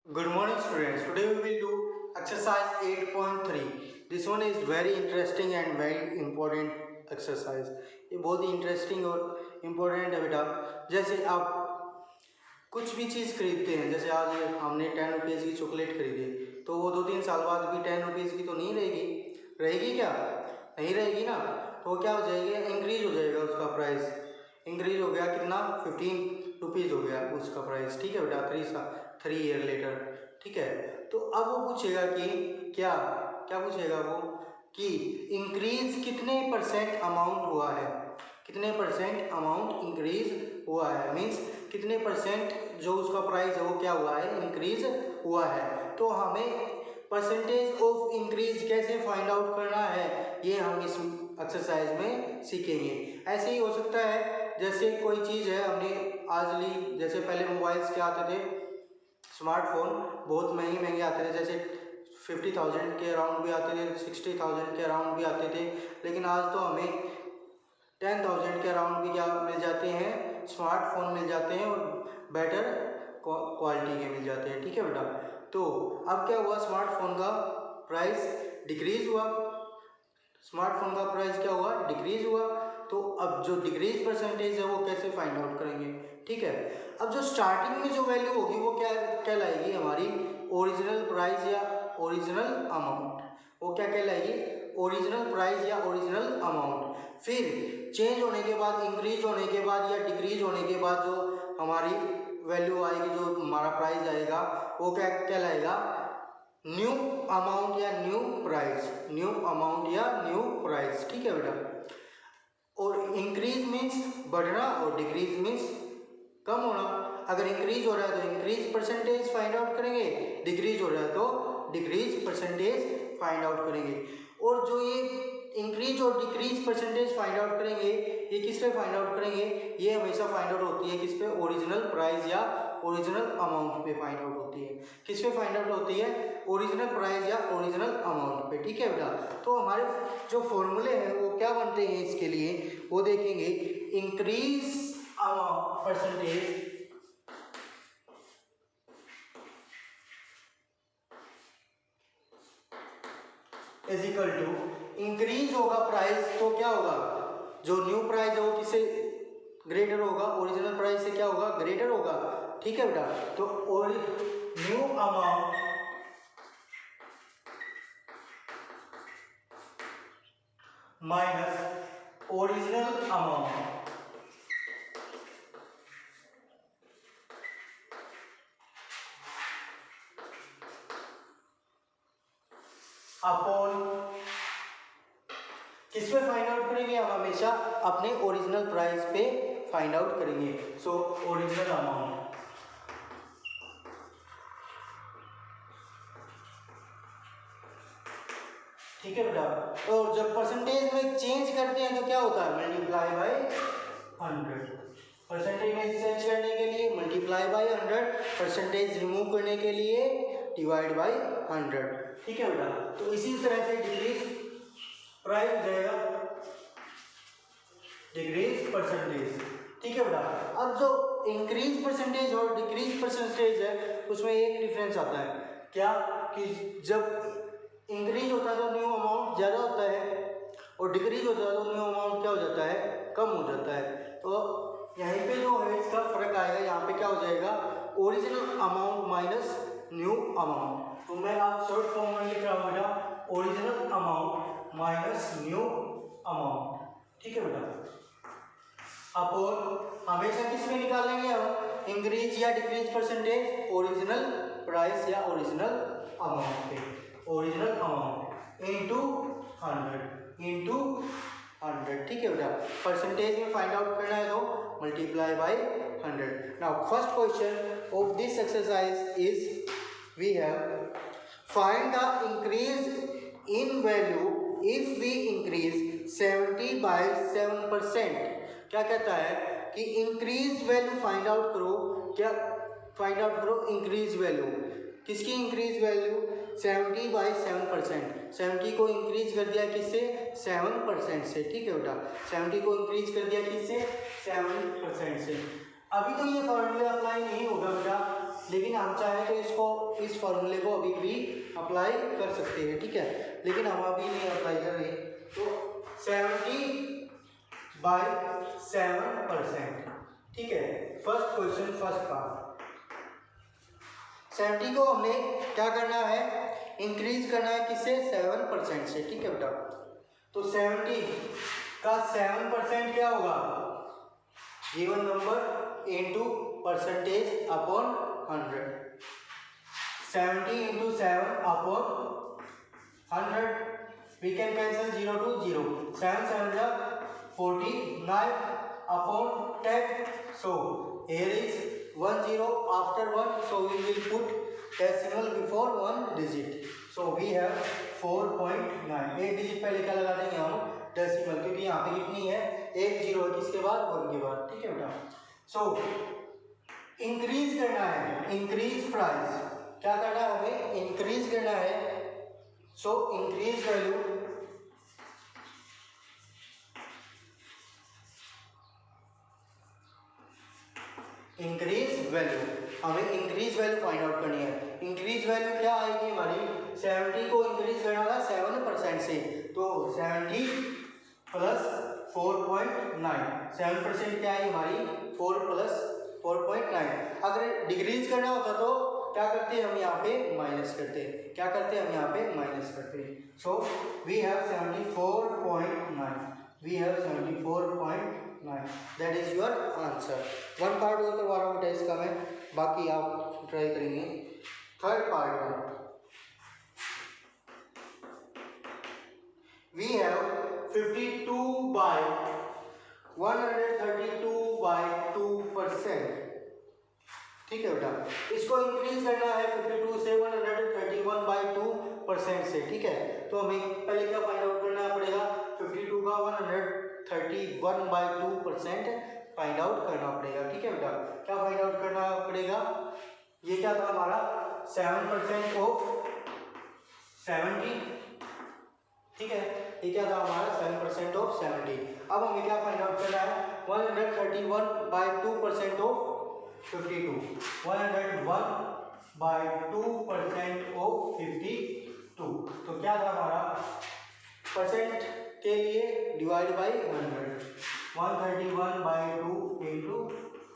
Good morning students. Today we will do exercise 8.3. This one is very interesting and very important exercise. ये बहुत ही interesting और important है बेटा। जैसे आप कुछ भी चीज़ खरीदते हैं, जैसे आज हमने 10 रुपीज़ की चॉकलेट खरीदी, तो वो 2-3 साल बाद भी 10 रुपीज़ की तो नहीं रहेगी। रहेगी क्या? नहीं रहेगी ना। तो क्या हो जाएगा? इंक्रीज हो जाएगा उसका प्राइस। इंक्रीज हो गया कितना? 15 रुपीज़ हो गया उसका प्राइस। ठीक है बेटा, 3 ईयर लेटर। ठीक है, तो अब वो पूछेगा कि क्या क्या पूछेगा वो कि इंक्रीज कितने परसेंट अमाउंट हुआ है, कितने परसेंट अमाउंट इंक्रीज हुआ है, मीन्स कितने परसेंट जो उसका प्राइस है वो क्या हुआ है, इंक्रीज हुआ है। तो हमें परसेंटेज ऑफ इंक्रीज कैसे फाइंड आउट करना है, ये हम इस एक्सरसाइज में सीखेंगे। ऐसे ही हो सकता है, जैसे कोई चीज़ है हमने आज ली, जैसे पहले मोबाइल्स क्या आते थे, स्मार्टफोन बहुत महंगे आते थे, जैसे 50,000 के अराउंड भी आते थे, 60,000 के अराउंड भी आते थे, लेकिन आज तो हमें 10,000 के अराउंड भी क्या मिल जाते हैं, स्मार्टफोन मिल जाते हैं और बेटर क्वालिटी के मिल जाते हैं। ठीक है बेटा, तो अब क्या हुआ, स्मार्टफोन का प्राइस डिक्रीज हुआ, स्मार्टफोन का प्राइस क्या हुआ, डिक्रीज हुआ। तो अब जो डिक्रीज परसेंटेज है वो कैसे फाइंड आउट करेंगे। ठीक है, अब जो स्टार्टिंग में जो वैल्यू होगी वो क्या कहलाएगी, हमारी ओरिजिनल प्राइस या ओरिजिनल अमाउंट। वो क्या कहलाएगी, ओरिजिनल प्राइस या ओरिजिनल अमाउंट। फिर चेंज होने के बाद, इंक्रीज होने के बाद या डिक्रीज होने के बाद जो हमारी वैल्यू आएगी, जो हमारा प्राइस आएगा, वो क्या कहलाएगा, न्यू अमाउंट या न्यू प्राइस, न्यू अमाउंट या न्यू प्राइस। ठीक है बेटा, और इंक्रीज मीन्स बढ़ना और डिक्रीज मीन्स कम होना। अगर इंक्रीज हो रहा है तो इंक्रीज परसेंटेज फाइंड आउट करेंगे, डिक्रीज हो रहा है तो डिक्रीज परसेंटेज फाइंड आउट करेंगे। और जो ये इंक्रीज और डिक्रीज परसेंटेज फाइंड आउट करेंगे, ये किस पे फाइंड आउट करेंगे, ये हमेशा फाइंड आउट होती है किस पे, ओरिजिनल प्राइस या ओरिजिनल अमाउंट पे फाइंड आउट होती है। किस पे फाइंड आउट होती है, ओरिजिनल प्राइस या ओरिजिनल अमाउंट पे। ठीक है बेटा, तो हमारे जो फॉर्मूले हैं वो क्या बनते हैं इसके लिए, वो देखेंगे। Increase amount percentage is equal to, increase होगा प्राइस तो क्या होगा, जो न्यू प्राइस है वो किससे ग्रेटर होगा, ओरिजिनल प्राइस से क्या होगा, ग्रेटर होगा। ठीक है बेटा, तो new amount minus original amount upon, किस पे फाइंड आउट करेंगे, हम हमेशा अपने ओरिजिनल प्राइस पे फाइंड आउट करेंगे। सो ओरिजिनल अमाउंट, ठीक है बेटा। और जब परसेंटेज में चेंज करते हैं तो क्या होता है, मल्टीप्लाई बाय 100। परसेंटेज में चेंज करने के लिए मल्टीप्लाई बाय 100, परसेंटेज रिमूव करने के लिए डिवाइड बाय 100। ठीक है बेटा, तो इसी तरह से डिक्रीज प्राइस हो जाएगा, डिक्रीज परसेंटेज। ठीक है बेटा, अब जो इंक्रीज परसेंटेज और डिक्रीज परसेंटेज है उसमें एक डिफरेंस आता है, क्या कि जब इंक्रीज होता है तो न्यू अमाउंट ज़्यादा होता है, और डिक्रीज होता है तो न्यू अमाउंट क्या हो जाता है, कम हो जाता है। तो यहीं पे जो है इसका फर्क आएगा, यहाँ पे क्या हो जाएगा, original amount minus new amount. तो मैं आप शॉर्ट फॉर्म में लिख रहा हूँ बेटा, original amount minus new amount. ठीक है बेटा, अपोन हमेशा किस में निकालेंगे हम, इंक्रीज या डिक्रीज परसेंटेज, ओरिजिनल प्राइस या ओरिजिनल अमाउंट पे, ओरिजिनल अमाउंट इनटू 100। ठीक है बेटा, परसेंटेज में फाइंड आउट करना है तो multiply by 100। Now first question of this exercise is, we have find the increase in value if we increase 70 by 7%। क्या कहता है कि इंक्रीज वैल्यू फाइंड आउट करो, क्या फाइंड आउट करो, इंक्रीज वैल्यू, किसकी इंक्रीज वैल्यू, 70 बाई 7%। 70 को increase कर दिया किससे, 7% से। ठीक है बेटा, 70 को इंक्रीज कर दिया किससे, 7% से। अभी तो ये फॉर्मूला अप्लाई नहीं होगा बेटा, लेकिन हम चाहें तो इसको इस फॉर्मूले को अभी भी अप्लाई कर सकते हैं, ठीक है, लेकिन हम अभी नहीं अप्लाई कर रहे। तो 70/7%, ठीक है। First question, first part. 70 को हमने क्या करना है, इंक्रीज करना है किससे, 7% से, ठीक है बेटा। तो 70 का 7% क्या होगा, given number into percentage upon 100। 70 into 7 upon 100. We can cancel 0 to 0. 7 7 is 49 upon 10. So here is 1 0 after 1. So we will put decimal before one digit. So we have 4.9. एक डिजिट पहले क्या लगा देंगे हम, डेसिमल, क्योंकि यहाँ पे कितनी है, एक जीरो है, किसके बाद, 1 के बाद, ठीक है बेटा। सो इंक्रीज करना है, इंक्रीज प्राइस, क्या करना है हमें, इंक्रीज करना है। So increase value, increase value, हमें इंक्रीज वैल्यू फाइंड आउट करनी है। इंक्रीज वैल्यू क्या आएगी हमारी, 70 को इंक्रीज करना था 7% से, तो 70 प्लस 4.9, 7% क्या है हमारी, 4 प्लस 4.9। अगर डिक्रीज करना होता तो क्या करते हैं हम, यहाँ पे माइनस करते हैं, क्या करते हैं हम, यहाँ पे माइनस करते हैं। So we have 74.9, we have 74.9, that is your answer. One part और करवा रहा हूँ बेटा इसका मैं, बाकी आप ट्राई करेंगे। थर्ड पार्ट में वी हैव 52/132/2%, ठीक है बेटा। इसको इंक्रीज करना है 52 से 131/2% से, ठीक है। तो हमें पहले क्या फाइंड आउट करना पड़ेगा, 52 का 131/2% फाइंड आउट करना पड़ेगा, ठीक है बेटा। क्या फाइंड आउट करना पड़ेगा, ये क्या था हमारा, 7% ऑफ 70, ठीक है, ये क्या था हमारा, 7% ऑफ 70। अब हमें क्या फाइंड आउट करना है, 131/2% ऑफ 52, 101/2% ऑफ 52। तो क्या था हमारा, परसेंट के लिए divide by 100, 131/2 into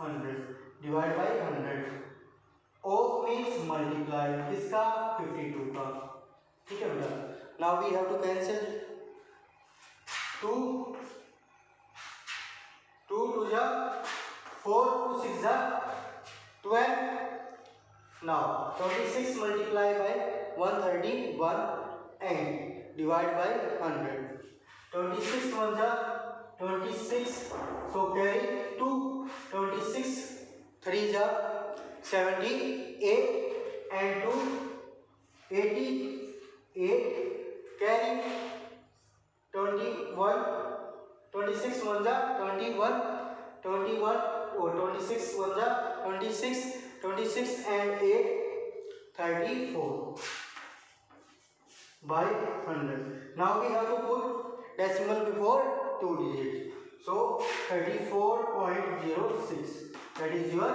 100 divide by 100। Of means multiply, किसका, 52 का, ठीक है बेटा। Now we have to cancel 2 2 2 जा 4 2 6 जा 12। Now 26 multiply by 131 and divide by 100. 26 1 जा 26, so carry 2, 26 3 जा 78 and 2 88, carry 21, 26 1 जा 21, 21 और 26 1 जा 26, 26 and 8 34 by 100. Now we have to put decimal before 2 digits. So 34.06, that is your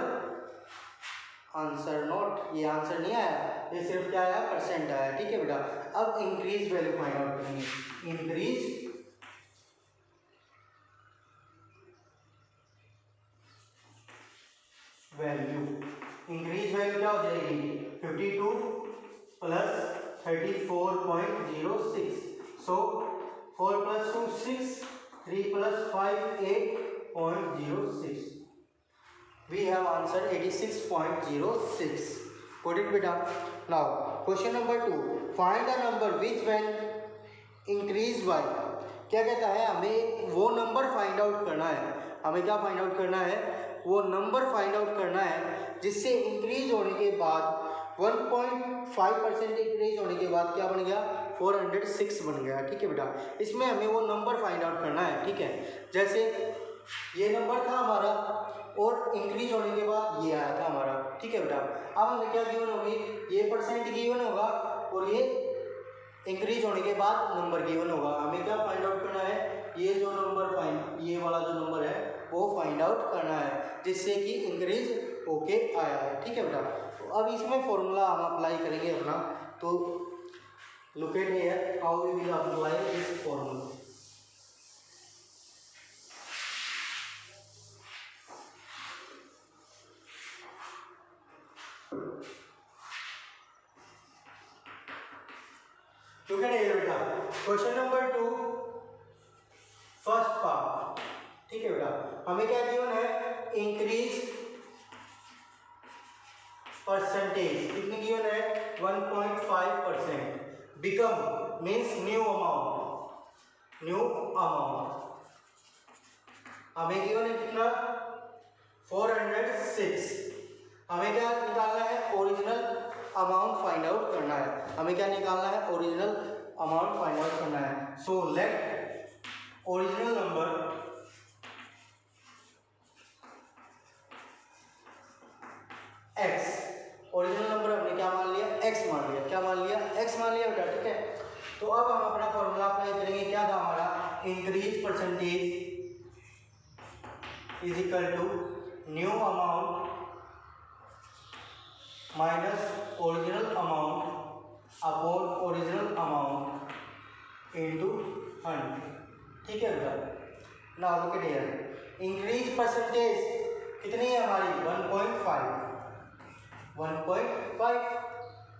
answer. Note, ये answer नहीं आया, ये सिर्फ क्या आया, परसेंट आया, ठीक है बेटा। अब इंक्रीज वैल्यू फाइंड आउट करेंगे, इंक्रीज वैल्यू, इंक्रीज वैल्यू क्या हो जाएगी, 52 plus 34.06, so 4 plus 2 6, 3 plus 5 8.06, we have answer 86.06. Got it beta? Now question number 2, find the number which when increased by, क्या कहता है, हमें वो नंबर फाइंड आउट करना है, हमें क्या फाइंड आउट करना है, वो नंबर फाइंड आउट करना है जिससे इंक्रीज होने के बाद 1.5% इंक्रीज होने के बाद क्या बन गया, 406 बन गया, ठीक है बेटा। इसमें हमें वो नंबर फाइंड आउट करना है, ठीक है। जैसे ये नंबर था हमारा और इंक्रीज होने के बाद ये आया था हमारा, ठीक है बेटा। अब हमें क्या गिवन होगी, ये परसेंट गिवन होगा और ये इंक्रीज होने के बाद नंबर गिवन होगा। हमें क्या फाइंड आउट करना है, ये जो नंबर ये वाला जो नंबर है वो फाइंड आउट करना है जिससे कि इंक्रीज होके आया है, ठीक है बेटा। तो अब इसमें फॉर्मूला हम अप्लाई करेंगे अपना। तो look at here how we will apply this formula. Look at here बेटा, क्वेश्चन नंबर 2 फर्स्ट पार्ट। ठीक है बेटा, हमें क्या गिवन है, इंक्रीज परसेंटेज कितनी गिवन है 1.5%, बिकम मीन्स न्यू अमाउंट हमें गिवन है कितना 406। हमें क्या निकालना है, ओरिजिनल अमाउंट फाइंड आउट करना है। हमें क्या निकालना है, ओरिजिनल अमाउंट फाइंड आउट करना है। So let original number x, original number हमने क्या मान लिया, x मान लिया। क्या मान लिया, x मान लिया बेटा। ठीक है, तो अब हम अपना फॉर्मूला अप्लाई करेंगे। क्या था हमारा, increase percentage is equal to new amount minus original amount upon original amount into 100। ठीक है बेटा, now look at here, increase percentage कितनी है हमारी 1.5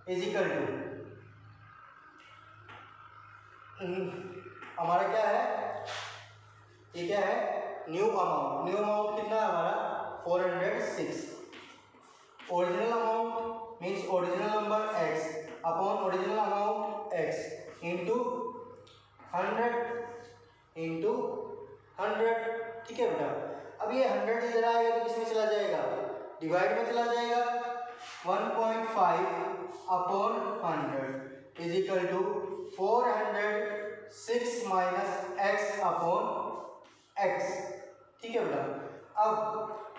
इज इक्वल टू हमारा क्या है, ये क्या है, न्यू अमाउंट कितना है हमारा 406। Original amount means original number x upon original amount x into 100। ठीक है बेटा, अब ये 100 इधर आएगा तो किसमें चला जाएगा, डिवाइड में चला जाएगा। 1.5 upon 100 is equal to 406 minus x upon x। ठीक है बेटा, अब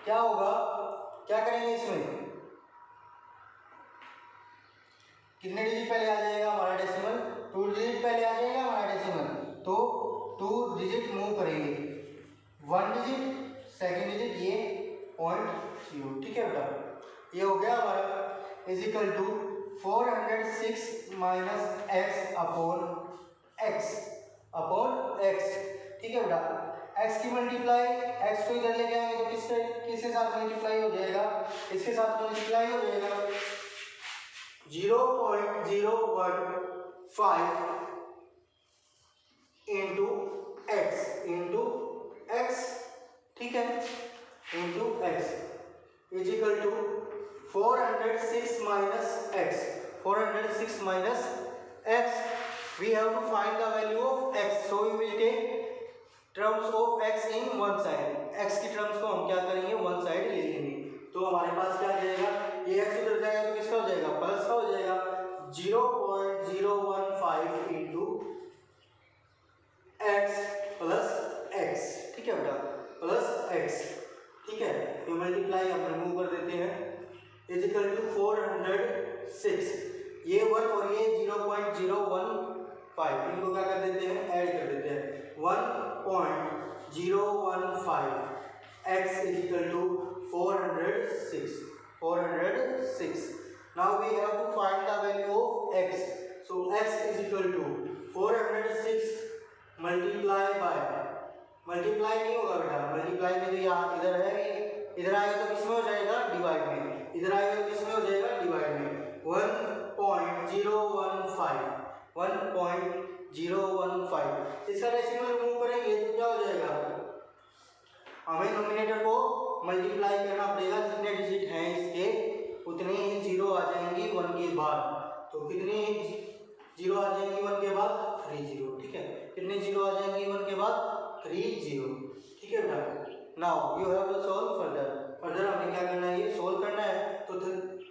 क्या होगा, क्या करेंगे इसमें, कितने डिजिट पहले आ जाएगा हमारा डेसिमल, 2 डिजिट पहले आ जाएगा हमारा डेसिमल, तो 2 डिजिट मूव करेंगे, 1 डिजिट, सेकेंड डिजिट ये 0.0। ठीक है बेटा, ये हो गया हमारा is equal to 406 minus x upon x। ठीक है बेटा, x की मल्टीप्लाई, x को इधर लेके आएंगे तो किसके साथ मल्टीप्लाई हो जाएगा, इसके साथ मल्टीप्लाई हो जाएगा। 0.015 इंटू x। ठीक है, into x is equal to 406 minus x। 406 minus x, we have to find the value of x, so we will take terms of x in one side। x की terms को हम क्या करेंगे, one side ले लेंगे। तो हमारे पास क्या आ जाएगा, ये x उधर जाएगा तो किसका हो जाएगा, प्लस का हो जाएगा। 0.015 इंटू x प्लस x। ठीक है बेटा, प्लस x। ठीक है, तो मल्टीप्लाई हम रिमूव कर देते हैं इज इक्वल टू 406, ये 1 और ये 0.015, इनको क्या कर देते हैं, ऐड कर देते हैं। 1.015 x is equal to 406। Now we have to find the value of x. So x is equal to 406 multiply by, multiply नहीं होगा बेटा, मल्टीप्लाई में तो यहाँ इधर है, इधर आएगा तो किसमें हो जाएगा, डिवाइड में, इधर आएगा तो किसमें हो जाएगा, डिवाइड में। 1.015 इसका डेसिमल रिमूव करेंगे तो क्या हो जाएगा, हमें नोमिनेटर को मल्टीप्लाई करना पड़ेगा, जितने डिजिट हैं इसके उतने ही जीरो आ जाएंगी 1 के बाद। तो कितने जीरो आ जाएंगी 1 के बाद, 3 जीरो। ठीक है, कितने जीरो आ जाएंगी 1 के बाद, 3 जीरो। ठीक है बेटा, now you have to solve further हमें क्या करना है, ये सोल्व करना है। तो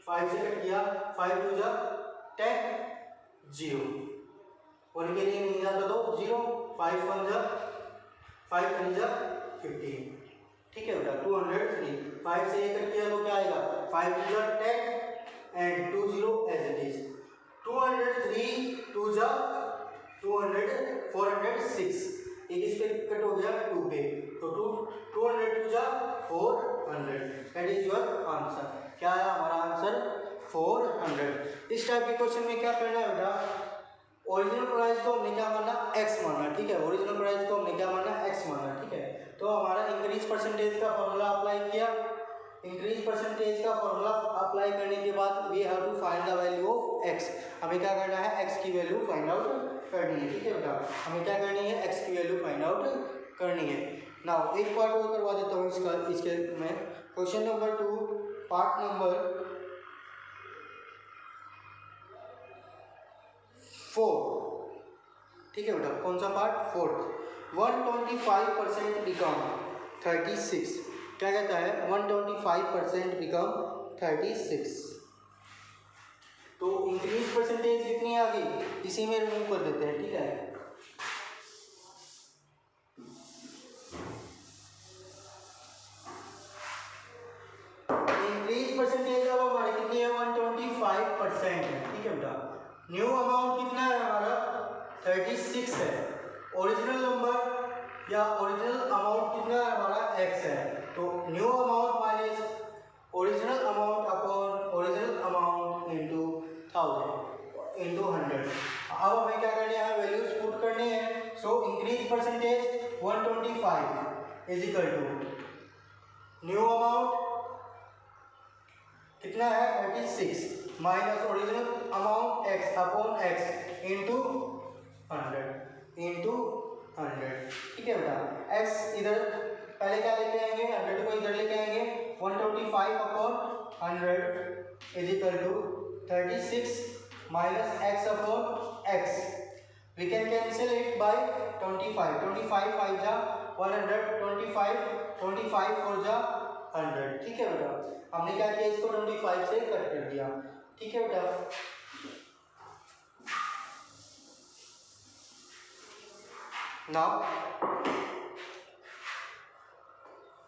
5 से कट किया, 5 2 जा 10, 0, 1 के लिए नहीं जाता तो 0, 5 1 जा 5 3 जा 15। ठीक है बेटा, 203, 5 से ये कट किया तो क्या आएगा, 5 2 जा 10 एंड 2 0 एज इट इज। 203 2 जा 200, 406, एक इस पे कट हो गया 2 पे, तो 202 जा 400, दैट इज योर आंसर। क्या आया हमारा आंसर, टाइप के क्वेश्चन में क्या करना है बेटा, ओरिजिनल प्राइस को हमने क्या माना, x माना, ठीक है, ओरिजिनल प्राइस को हमने क्या माना, x माना, ठीक है। तो हमारा इंक्रीज परसेंटेज का फॉर्मूला अप्लाई किया, इंक्रीज परसेंटेज का फॉर्मूला अप्लाई करने के बाद we have to find the value of x, हमें क्या करना है, x की वैल्यू फाइंड आउट करनी है, ठीक है बेटा, हमें क्या करनी है, x की वैल्यू फाइंड आउट करनी है। नाउ एक पार्ट और करवा देता हूँ इसके में, क्वेश्चन नंबर 2 पार्ट नंबर 4, ठीक है बेटा, कौन सा पार्ट, 4th, 125% बिकम 36, क्या कहता है, 125% बिकम 36, तो इंक्रीज परसेंटेज कितनी आ गई, इसी में रिमूव कर देते हैं, ठीक है। इंक्रीज परसेंटेज अब हमारी कितनी है, 125% है, ठीक है बेटा। न्यू अमाउंट कितना है हमारा, 36 है, ओरिजिनल नंबर या ओरिजिनल अमाउंट कितना है हमारा, x है, तो new amount minus original amount upon original amount into 1000 into 100। अब हमें क्या करने हैं, वैल्यूज पुट करने हैं, so increase percentage 125 is equal to new amount कितना है, 36 minus original amount x upon x into 100, ठीक है बेटा। x इधर पहले क्या लेके आएंगे, 100 को इधर लेके आएंगे, 125 upon 100 is equal to 36 minus x upon x, we can cancel it by 25, 25 5 जा 100, 25 4 जा 100, ठीक है बेटा। हमने क्या किया, इसको 25 से कट कर दिया, ठीक है बेटा। नाउ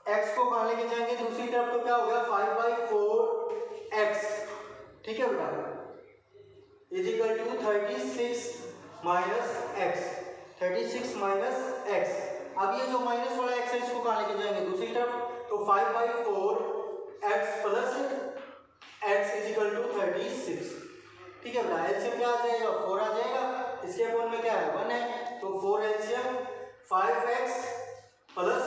x को कहाँ लेके जाएंगे, दूसरी तरफ, तो क्या हो गया 5/4x, ठीक है बेटा, is equal to 36 minus x, 36 minus x। अब ये जो माइनस वाला x है इसको कहाँ लेके जाएंगे, दूसरी तरफ, तो 5/4x plus x is equal to 36, ठीक है बेटा। एलसीएम क्या आ जाएगा, 4 आ जाएगा, इसके अपोन में क्या है, 1 है, तो 4 LCM 5x plus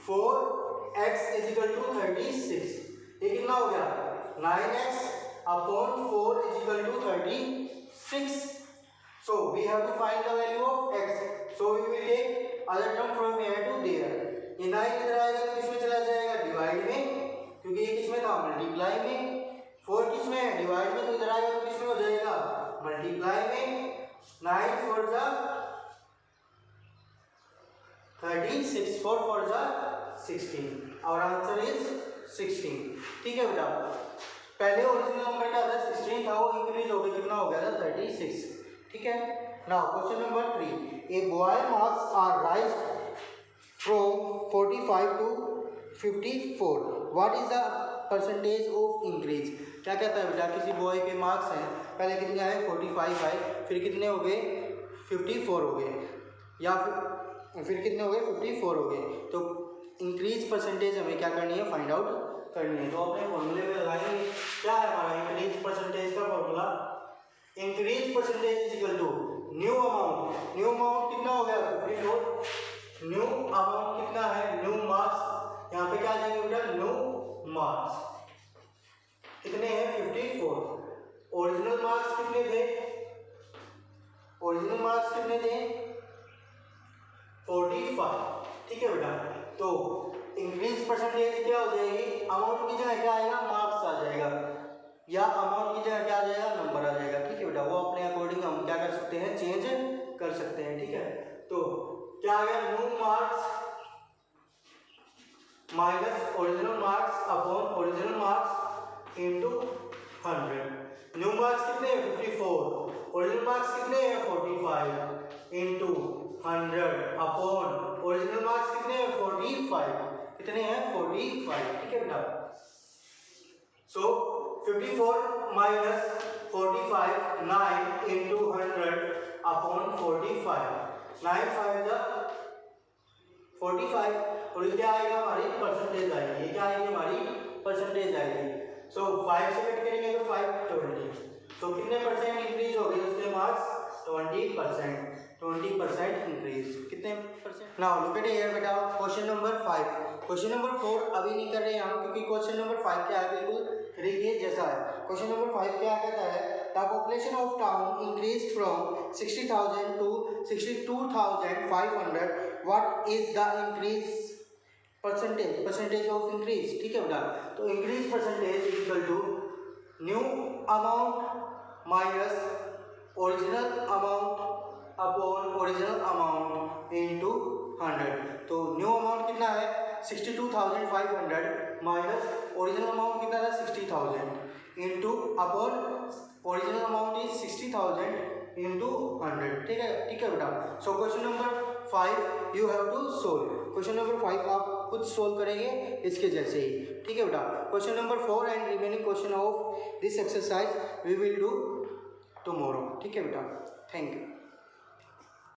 4x is equal to 36, ये कितना हो गया, 9x upon 4 is equal to 36, so we have to find the value of x, so we will take other term from here to there। ये 9 इधर आएगा तो किसमें चला जाएगा, डिवाइड में, क्योंकि ये किसमें था, मल्टीप्लाई में, 4 किसमें है, डिवाइड में, तो इधर आएगा तो किसमें हो जाएगा, मल्टीप्लाई में, 9 4 जा 36, 4 4 जा 16, और आंसर इज 16, ठीक है बेटा। पहले ओरिजिनल नंबर क्या था, 16 था, वो इंक्रीज हो गया, कितना हो गया था, 36, ठीक है। Now question number 3, a boy marks are raised from 45 to 54, what is the percentage of increase, क्या कहता है बेटा, किसी बॉय के मार्क्स हैं, पहले कितने आए, 45 आए, फिर कितने हो गए, 54 हो गए, या फिर कितने हो गए, 54 हो गए, तो इंक्रीज परसेंटेज हमें क्या करनी है, फाइंड आउट करनी है। तो अपने फॉर्मूले में लगाएंगे, क्या है हमारा इंक्रीज परसेंटेज का formula, increase percentage is equal to new amount, new amount कितना हो गया, 54, न्यू अमाउंट कितना है, न्यू मार्क्स, यहाँ पे क्या आ जाएंगे बेटा, न्यू मार्क्स कितने हैं, 54, ओरिजिनल मार्क्स कितने थे, ओरिजिनल मार्क्स कितने थे, 45, ठीक है बेटा। तो इंक्रीज परसेंटेज क्या हो जाएगी, अमाउंट की जगह क्या आएगा, मार्क्स आ जाएगा, या अमाउंट की जगह क्या आ जाएगा, नंबर आ जाएगा, ठीक है बेटा। वो अपने अकॉर्डिंग हम क्या कर सकते हैं, चेंज कर सकते हैं, ठीक है। तो क्या आ गया, new marks minus original marks upon original marks into 100, new marks कितने हैं, 54, ओरिजिनल मार्क्स कितने हैं, 45 इंटू 100 अपॉन ओरिजिनल मार्क्स कितने हैं, 45, कितने हैं, 45, ठीक है बेटा। सो 54 माइनस 45, 9 इंटू 100 अपॉन 45, 9 5 जा 45, और ये क्या आएगा, हमारी परसेंटेज आएगी, ये क्या आएगी, हमारी परसेंटेज आएगी। सो 5 से कट करेंगे तो 520, तो कितने परसेंट इंक्रीज हो गए उसके मार्क्स? 20% इंक्रीज। कितने percent? Now look at here बेटा, क्वेश्चन नंबर 5। क्वेश्चन नंबर 4 अभी नहीं कर रहे हम, क्योंकि क्वेश्चन नंबर 5 क्या है, बिल्कुल 3 के जैसा है। क्वेश्चन नंबर 5 क्या कहता है? The population of town increase from 60,000 to 62,500। What is the increase percentage of increase? ठीक है बेटा, तो increase percentage equal to new amount minus original amount upon original amount into 100। तो न्यू अमाउंट कितना है? 62,500 माइनस ओरिजिनल अमाउंट कितना था? 60,000 into upon original amount is 60,000 into 100। ठीक है बेटा। So question number 5 you have to solve. Question number 5 आप खुद सोल्व करेंगे इसके जैसे ही। ठीक है बेटा। Question number 4 and remaining question of this exercise we will do tomorrow. ठीक है बेटा, थैंक यू।